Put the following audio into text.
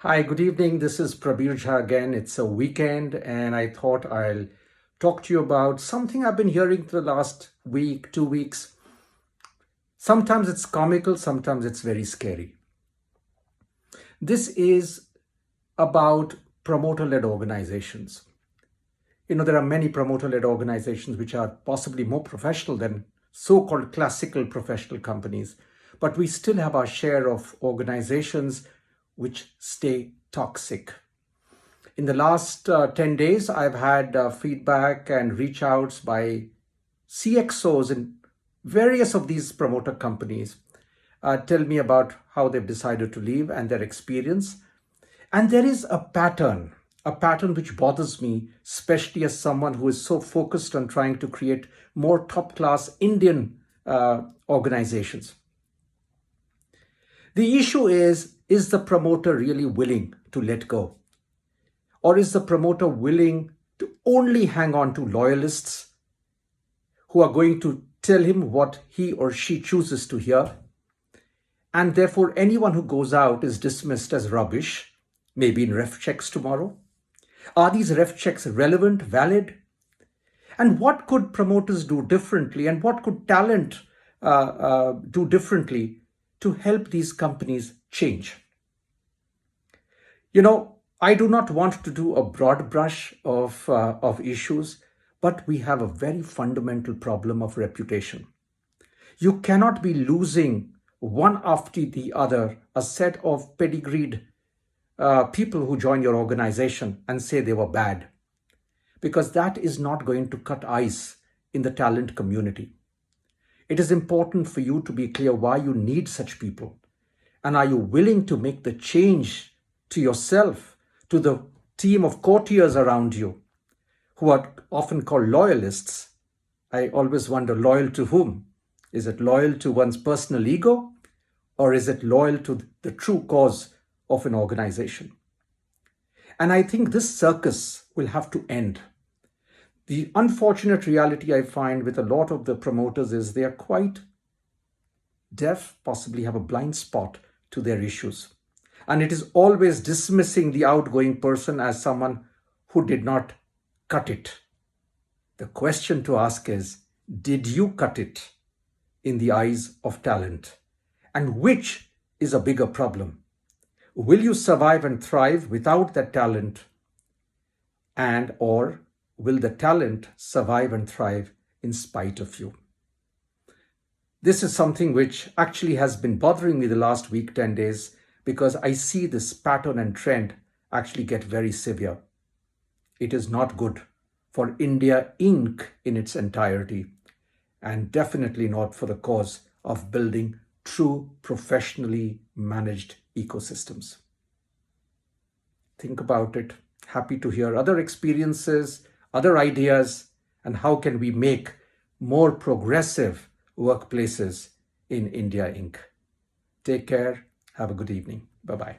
Hi, good evening. This is PRABIR JHA again. It's a weekend and I thought I'll talk to you about something I've been hearing for the last week, 2 weeks. Sometimes it's comical, sometimes it's very scary. This is about promoter-led organizations. There are many promoter-led organizations which are possibly more professional than so-called classical professional companies, but we still have our share of organizations which stay toxic. In the last 10 days, I've had feedback and reach outs by CXOs in various of these promoter companies tell me about how they've decided to leave and their experience. And there is a pattern which bothers me, especially as someone who is so focused on trying to create more top-class Indian organizations. The issue is the promoter really willing to let go? Or is the promoter willing to only hang on to loyalists who are going to tell him what he or she chooses to hear? And therefore, anyone who goes out is dismissed as rubbish, maybe in ref checks tomorrow. Are these ref checks relevant, valid? And what could promoters do differently? And what could talent do differently to help these companies change? I do not want to do a broad brush of issues, but we have a very fundamental problem of reputation. You cannot be losing one after the other a set of pedigreed people who join your organization and say they were bad, because that is not going to cut ice in the talent community. It is important for you to be clear why you need such people. And are you willing to make the change to yourself, to the team of courtiers around you, who are often called loyalists? I always wonder, loyal to whom? Is it loyal to one's personal ego? Or is it loyal to the true cause of an organization? And I think this circus will have to end. The unfortunate reality I find with a lot of the promoters is they are quite deaf, possibly have a blind spot to their issues. And it is always dismissing the outgoing person as someone who did not cut it. The question to ask is, did you cut it in the eyes of talent? And which is a bigger problem? Will you survive and thrive without that talent? Or will the talent survive and thrive in spite of you? This is something which actually has been bothering me the last week, 10 days, because I see this pattern and trend actually get very severe. It is not good for India Inc. in its entirety, and definitely not for the cause of building true professionally managed ecosystems. Think about it. Happy to hear other experiences, other ideas, and how can we make more progressive workplaces in India Inc. Take care. Have a good evening. Bye-bye.